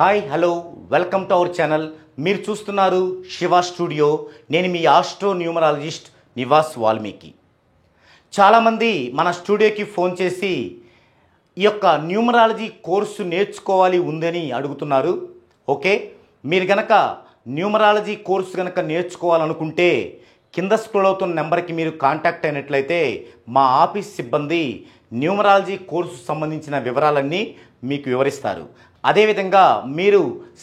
Hi hello welcome to our channel. మీరు చూస్తున్నారు Shiva studio. నేను మీ ఆస్ట్రో న్యూమరాలజిస్ట్ నివాస్ వాల్మీకి. చాలామంది మన స్టూడియోకి ఫోన్ చేసి ఈ యొక్క న్యూమరాలజీ కోర్సు నేర్చుకోవాలి ఉందని అడుగుతున్నారు. ఓకే, మీరు గనక న్యూమరాలజీ కోర్సు గనక నేర్చుకోవాలనుకుంటే కింద స్క్రోల్ అవుతున్న నెంబర్కి మీరు కాంటాక్ట్ అయినట్లయితే మా ఆఫీస్ సిబ్బంది న్యూమరాలజీ కోర్సు సంబంధించిన వివరాలన్నీ మీకు వివరిస్తారు. అదేవిధంగా మీరు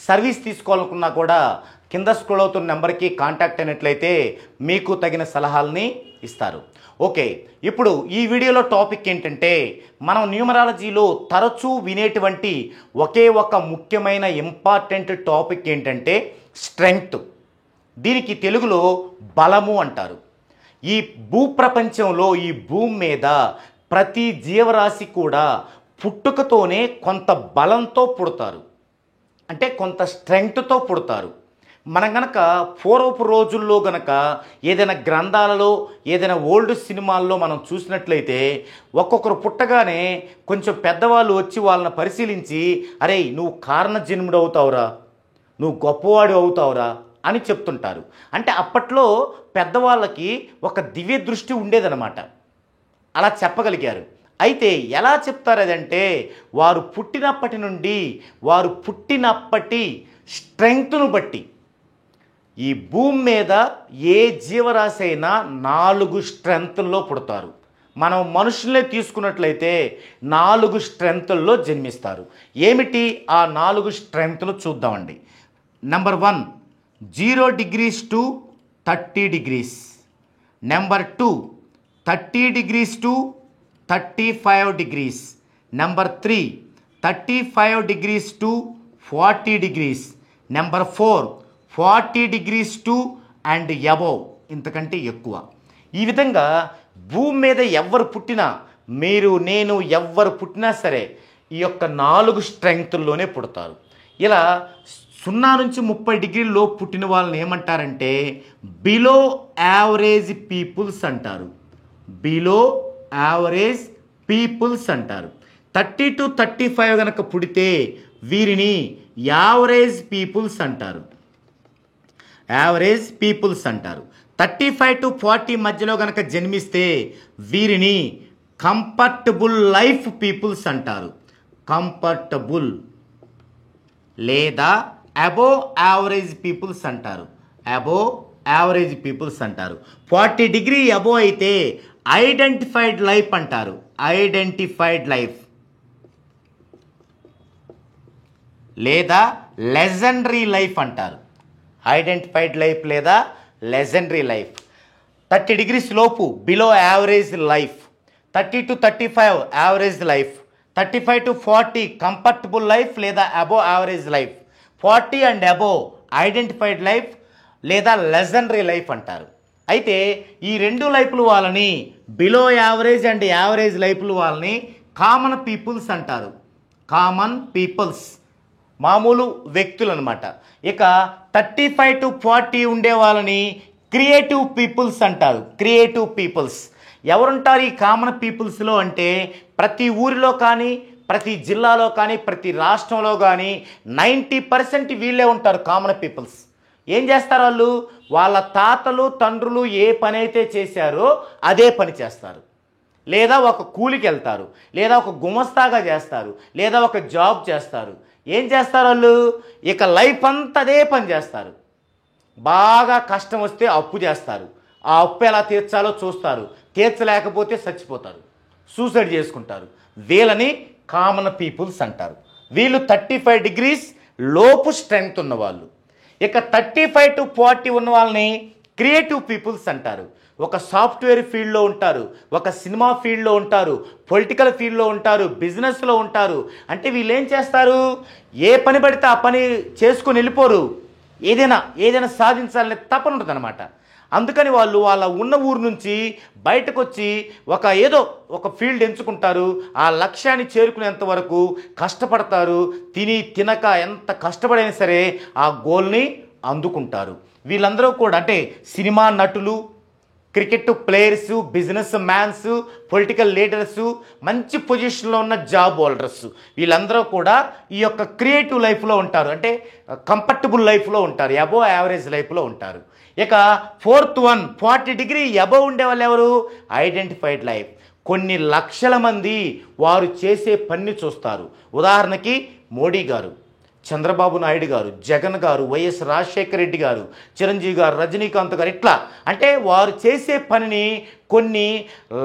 సర్వీస్ తీసుకోవాలనుకున్నా కూడా కింద స్క్రోల్ అవుతున్న నెంబర్కి కాంటాక్ట్ అయినట్లయితే మీకు తగిన సలహాలని ఇస్తారు. ఓకే, ఇప్పుడు ఈ వీడియోలో టాపిక్ ఏంటంటే మనం న్యూమరాలజీలో తరచూ వినేటువంటి ఒకే ఒక ముఖ్యమైన ఇంపార్టెంట్ టాపిక్ ఏంటంటే స్ట్రెంగ్త్. దీనికి తెలుగులో బలము అంటారు. ఈ భూప్రపంచంలో ఈ భూమి మీద ప్రతి జీవరాశి కూడా పుట్టుకతోనే కొంత బలంతో పుడతారు, అంటే కొంత స్ట్రెంగ్త్తో పుడతారు. మనం గనక పూర్వపు రోజుల్లో గనక ఏదైనా గ్రంథాలలో ఏదైనా ఓల్డ్ సినిమాల్లో మనం చూసినట్లయితే ఒక్కొక్కరు పుట్టగానే కొంచెం పెద్దవాళ్ళు వచ్చి వాళ్ళని పరిశీలించి, అరే నువ్వు కారణజన్ముడు అవుతావురా, నువ్వు గొప్పవాడు అవుతావురా అని చెప్తుంటారు. అంటే అప్పట్లో పెద్దవాళ్ళకి ఒక దివ్య దృష్టి ఉండేదన్నమాట, అలా చెప్పగలిగారు. అయితే ఎలా చెప్తారు అదంటే వారు పుట్టినప్పటి స్ట్రెంగ్త్ను బట్టి. ఈ భూమి మీద ఏ జీవరాశి అయినా 4 స్ట్రెంగ్త్ల్లో పుడతారు. మనం మనుషులనే తీసుకున్నట్లయితే 4 స్ట్రెంగ్త్ల్లో జన్మిస్తారు. ఏమిటి ఆ 4 స్ట్రెంగ్త్లు చూద్దామండి. Number 1 0 degrees to 30 degrees. Number 2 30 degrees to 35 degrees. Number 3 35 degrees to 40 degrees. Number 4 40 degrees to and above, ఇంతకంటే ఎక్కువ. ఈ విధంగా భూమి మీద ఎవరు పుట్టినా, మీరు నేను ఎవరు పుట్టినా సరే ఈ యొక్క 4 స్ట్రెంగ్త్ల్లోనే పుడతారు. ఇలా 0 నుంచి 30 డిగ్రీల్లో పుట్టిన వాళ్ళని ఏమంటారంటే బిలో యావరేజ్ పీపుల్స్ అంటారు. బిలో యావరేజ్ పీపుల్స్ అంటారు. 30 to 35 కనుక పుడితే వీరిని యావరేజ్ పీపుల్స్ అంటారు. యావరేజ్ పీపుల్స్ అంటారు. 35 to 40 మధ్యలో కనుక జన్మిస్తే వీరిని కంఫర్టబుల్ లైఫ్ పీపుల్స్ అంటారు. కంఫర్టబుల్ లేదా అబోవ్ యావరేజ్ పీపుల్స్ అంటారు. అబోవ్ యావరేజ్ పీపుల్స్ అంటారు. 40 డిగ్రీ అబోవ్ అయితే ఐడెంటిఫైడ్ లైఫ్ అంటారు. ఐడెంటిఫైడ్ లైఫ్ లేదా లెజెండరీ లైఫ్ అంటారు. ఐడెంటిఫైడ్ లైఫ్ లేదా లెజెండరీ లైఫ్. 30 degrees లోపు below average life, 30 to 35 average life, 35 to 40 comfortable life లేదా above average life, 40 and above identified life లేదా legendary life అంటారు. అయితే ఈ 2 లైఫ్లు వాళ్ళని, బిలో యావరేజ్ అండ్ యావరేజ్ లైఫ్లు వాళ్ళని కామన్ పీపుల్స్ అంటారు. కామన్ పీపుల్స్, మామూలు వ్యక్తులు అనమాట. ఇక 35 to 40 ఉండే వాళ్ళని క్రియేటివ్ పీపుల్స్ అంటారు. క్రియేటివ్ పీపుల్స్ ఎవరుంటారు ఈ కామన్ పీపుల్స్లో అంటే ప్రతి ఊరిలో కానీ, ప్రతి జిల్లాలో కానీ, ప్రతి రాష్ట్రంలో కానీ 90% వీళ్ళే ఉంటారు కామన్ పీపుల్స్. ఏం చేస్తారు వాళ్ళు? వాళ్ళ తాతలు తండ్రులు ఏ పని అయితే చేశారో అదే పని చేస్తారు. లేదా ఒక కూలికి వెళ్తారు, లేదా ఒక గుమస్తాగా చేస్తారు, లేదా ఒక జాబ్ చేస్తారు. ఏం చేస్తారు వాళ్ళు? ఇక లైఫ్ అంతా అదే పని చేస్తారు. బాగా కష్టం వస్తే అప్పు చేస్తారు. ఆ అప్పు ఎలా తీర్చాలో చూస్తారు. తీర్చలేకపోతే చచ్చిపోతారు, సూసైడ్ చేసుకుంటారు. వీళ్ళని కామన్ పీపుల్స్ అంటారు. వీళ్ళు 35 degrees లోపు స్ట్రెంగ్త్ ఉన్నవాళ్ళు. ఇక 35 to 40 ఉన్న వాళ్ళని క్రియేటివ్ పీపుల్స్ అంటారు. ఒక సాఫ్ట్వేర్ ఫీల్డ్లో ఉంటారు, ఒక సినిమా ఫీల్డ్లో ఉంటారు, పొలిటికల్ ఫీల్డ్లో ఉంటారు, బిజినెస్లో ఉంటారు. అంటే వీళ్ళు ఏం చేస్తారు? ఏ పని పడితే ఆ పని చేసుకొని వెళ్ళిపోరు. ఏదైనా సాధించాలనే తపన ఉంటుంది అనమాట. అందుకని వాళ్ళు వాళ్ళ ఉన్న ఊరు నుంచి బయటకు వచ్చి ఒక ఫీల్డ్ ఎంచుకుంటారు. ఆ లక్ష్యాన్ని చేరుకునేంత వరకు కష్టపడతారు. తినక ఎంత కష్టపడైనా సరే ఆ గోల్ని అందుకుంటారు. వీళ్ళందరూ కూడా అంటే సినిమా నటులు, cricket players, business mans, political leaders, మంచి పొజిషన్లో ఉన్న జాబ్ హోల్డర్స్, వీళ్ళందరూ కూడా ఈ యొక్క క్రియేటివ్ లైఫ్లో ఉంటారు. అంటే కంఫర్టబుల్ లైఫ్లో ఉంటారు, అబోవ్ యావరేజ్ లైఫ్లో ఉంటారు. ఇక ఫోర్త్ వన్ 40 డిగ్రీ అబోవ్ ఉండే వాళ్ళు ఎవరు? Identified life. కొన్ని లక్షల మంది వారు చేసే పని చూస్తారు. ఉదాహరణకి మోడీ గారు, చంద్రబాబు నాయుడు గారు, జగన్ గారు, వైఎస్ రాజశేఖర రెడ్డి గారు, చిరంజీవి గారు, రజనీకాంత్ గారు, ఇట్లా అంటే వారు చేసే పనిని కొన్ని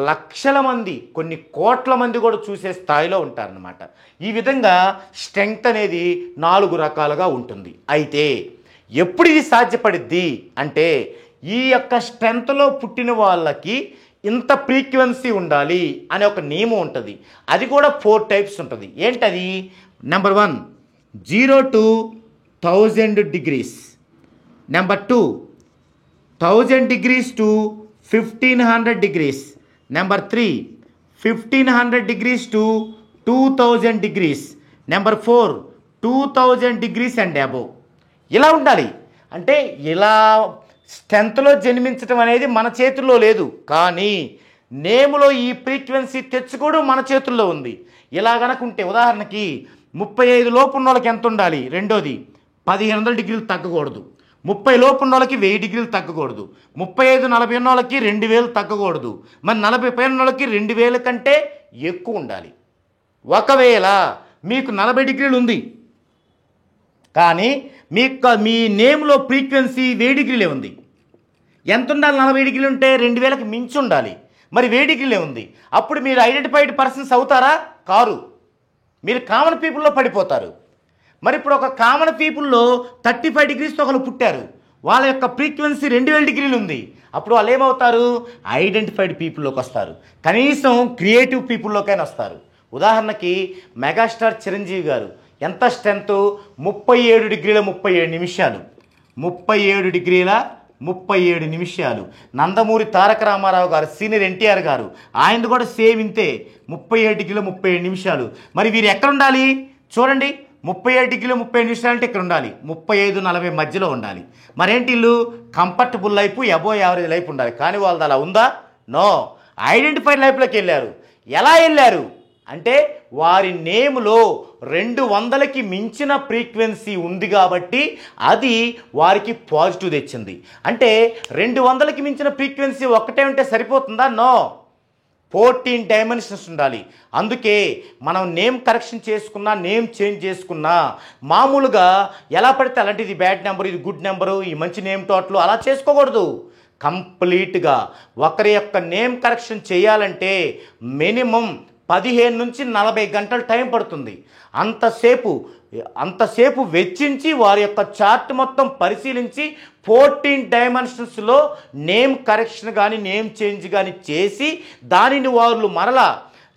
లక్షల మంది, కొన్ని కోట్ల మంది కూడా చూసే స్థాయిలో ఉంటారన్నమాట. ఈ విధంగా స్ట్రెంగ్త్ అనేది 4 రకాలుగా ఉంటుంది. అయితే ఎప్పుడు ఇది సాధ్యపడిద్ది అంటే ఈ యొక్క స్ట్రెంగ్త్లో పుట్టిన వాళ్ళకి ఇంత ఫ్రీక్వెన్సీ ఉండాలి అనే ఒక నియమం ఉంటుంది. అది కూడా 4 టైప్స్ ఉంటుంది. ఏంటది? Number 1 0 to 1000 degrees. Number 2 1000 degrees to 1500 degrees. Number 3 1500 degrees to 2000 degrees. Number 4 2000 degrees and above. ఇలా ఉండాలి. అంటే ఇలా స్ట్రెంత్లో జన్మించడం అనేది మన చేతుల్లో లేదు, కానీ నేములో ఈ ఫ్రీక్వెన్సీ తెచ్చుకోవడం మన చేతుల్లో ఉంది. ఇలా కనుకుంటే ఉదాహరణకి 35 లోపు ఉన్న వాళ్ళకి ఎంత ఉండాలి? రెండోది 1500 డిగ్రీలు తగ్గకూడదు. 30 లోపు ఉన్న వాళ్ళకి 1000 డిగ్రీలు తగ్గకూడదు. 35-40 ఉన్న వాళ్ళకి 2000 తగ్గకూడదు. మరి 40 పైన ఉన్న వాళ్ళకి 2000 కంటే ఎక్కువ ఉండాలి. ఒకవేళ మీకు 40 డిగ్రీలు ఉంది కానీ మీ నేమ్లో ఫ్రీక్వెన్సీ 1000 డిగ్రీలే ఉంది. ఎంత ఉండాలి? 40 డిగ్రీలు ఉంటే 2000కి మించి ఉండాలి. మరి 1000 డిగ్రీలే ఉంది. అప్పుడు మీరు ఐడెంటిఫైడ్ పర్సన్స్ అవుతారా? కారు. మీరు కామన్ పీపుల్లో పడిపోతారు. మరి ఇప్పుడు ఒక కామన్ పీపుల్లో 35 డిగ్రీస్తో ఒకరు పుట్టారు, వాళ్ళ యొక్క ఫ్రీక్వెన్సీ 2000 డిగ్రీలు ఉంది. అప్పుడు వాళ్ళు ఏమవుతారు? ఐడెంటిఫైడ్ పీపుల్లోకి వస్తారు. కనీసం క్రియేటివ్ పీపుల్లోకైనా వస్తారు. ఉదాహరణకి మెగాస్టార్ చిరంజీవి గారు ఎంత స్ట్రెంత్? 37 డిగ్రీల 37 నిమిషాలు. 37 డిగ్రీల 37 నిమిషాలు. నందమూరి తారక రామారావు గారు, సీనియర్ ఎన్టీఆర్ గారు, ఆయనది కూడా సేమ్ ఇంతే, 37 డిగ్రీల 37 నిమిషాలు. మరి వీరు ఎక్కడ ఉండాలి? చూడండి, 37 డిగ్రీల 37 నిమిషాలు అంటే ఇక్కడ ఉండాలి, 35-40 మధ్యలో ఉండాలి. మరేంటి వీళ్ళు? Comfortable life, above average life ఉండాలి. కానీ వాళ్ళది అలా ఉందా? నో. ఐడెంటిఫైడ్ లైఫ్లోకి వెళ్ళారు. ఎలా వెళ్ళారు అంటే వారి నేములో 200కి మించిన ఫ్రీక్వెన్సీ ఉంది కాబట్టి అది వారికి పాజిటివ్ తెచ్చింది. అంటే 200కి మించిన ఫ్రీక్వెన్సీ ఒక్కటే ఉంటే సరిపోతుందా? నో. 14 డైమెన్షన్స్ ఉండాలి. అందుకే మనం నేమ్ కరెక్షన్ చేసుకున్నా, నేమ్ చేంజ్ చేసుకున్నా మామూలుగా ఎలా పడితే అలాంటి ఇది బ్యాడ్ నెంబరు, ఇది గుడ్ నెంబరు, ఈ మంచి నేమ్ టోటల్ అలా చేసుకోకూడదు. కంప్లీట్గా ఒకరి యొక్క నేమ్ కరెక్షన్ చేయాలంటే మినిమం 15 నుంచి 40 గంటలు టైం పడుతుంది. అంతసేపు వెచ్చించి వారి యొక్క చార్ట్ మొత్తం పరిశీలించి 14 డైమెన్షన్స్లో నేమ్ కరెక్షన్ కానీ నేమ్ చేంజ్ కానీ చేసి దానిని వారు మరలా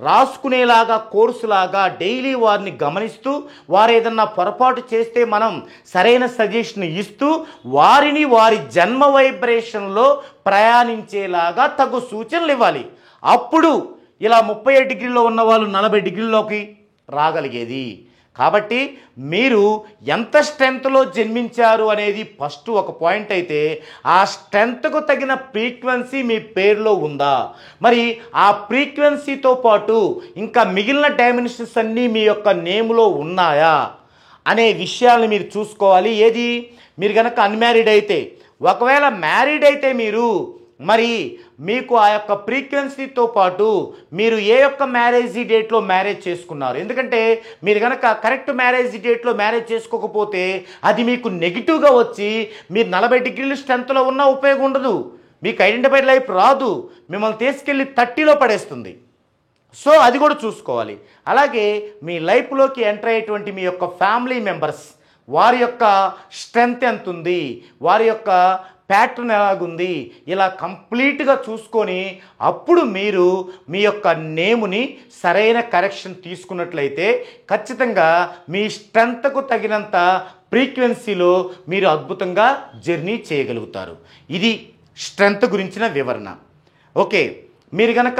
రాసుకునేలాగా కోర్సులాగా డైలీ వారిని గమనిస్తూ వారు ఏదన్నా పొరపాటు చేస్తే మనం సరైన సజెషన్ ఇస్తూ వారిని వారి జన్మ వైబ్రేషన్లో ప్రయాణించేలాగా తగు సూచనలు ఇవ్వాలి. అప్పుడు ఇలా 37 డిగ్రీలో ఉన్న వాళ్ళు 40 డిగ్రీల్లోకి రాగలిగేది. కాబట్టి మీరు ఎంత స్ట్రెంత్లో జన్మించారు అనేది ఫస్ట్ ఒక పాయింట్ అయితే, ఆ స్ట్రెంత్కు తగిన ఫ్రీక్వెన్సీ మీ పేరులో ఉందా? మరి ఆ ఫ్రీక్వెన్సీతో పాటు ఇంకా మిగిలిన డైమెన్షన్స్ అన్నీ మీ యొక్క నేమ్లో ఉన్నాయా అనే విషయాలను మీరు చూసుకోవాలి. ఏది? మీరు కనుక అన్మ్యారీడ్ అయితే, ఒకవేళ మ్యారీడ్ అయితే మీరు మరి మీకు ఆ యొక్క ఫ్రీక్వెన్సీతో పాటు మీరు ఏ యొక్క మ్యారేజ్ డేట్లో మ్యారేజ్ చేసుకున్నారు. ఎందుకంటే మీరు కనుక కరెక్ట్ మ్యారేజ్ డేట్లో మ్యారేజ్ చేసుకోకపోతే అది మీకు నెగిటివ్గా వచ్చి మీరు 40 డిగ్రీల స్ట్రెంత్లో ఉన్నా ఉపయోగం ఉండదు, మీకు ఐడెంటిఫైడ్ లైఫ్ రాదు, మిమ్మల్ని తీసుకెళ్ళి 30లో పడేస్తుంది. సో అది కూడా చూసుకోవాలి. అలాగే మీ లైఫ్లోకి ఎంటర్ అయ్యేటువంటి మీ యొక్క ఫ్యామిలీ మెంబర్స్, వారి యొక్క స్ట్రెంత్ ఎంత ఉంది, వారి యొక్క ప్యాటర్న్ ఎలాగుంది, ఇలా కంప్లీట్గా చూసుకొని అప్పుడు మీరు మీ యొక్క నేముని సరైన కరెక్షన్ తీసుకున్నట్లయితే ఖచ్చితంగా మీ స్ట్రెంత్కు తగినంత ఫ్రీక్వెన్సీలో మీరు అద్భుతంగా జర్నీ చేయగలుగుతారు. ఇది స్ట్రెంత్ గురించిన వివరణ. ఓకే, మీరు కనుక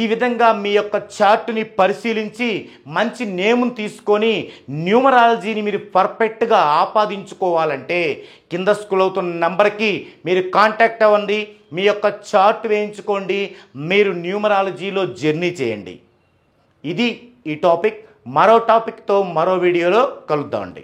ఈ విధంగా మీ యొక్క చార్ట్ని పరిశీలించి మంచి నేమ్ని తీసుకొని న్యూమరాలజీని మీరు పర్ఫెక్ట్గా ఆపాదించుకోవాలంటే కింద స్క్రోల్ అవుతున్న నెంబర్కి మీరు కాంటాక్ట్ అవ్వండి, మీ యొక్క చార్ట్ వేయించుకోండి, మీరు న్యూమరాలజీలో జర్నీ చేయండి. ఇది ఈ టాపిక్. మరో టాపిక్తో మరో వీడియోలో కలుద్దామండి.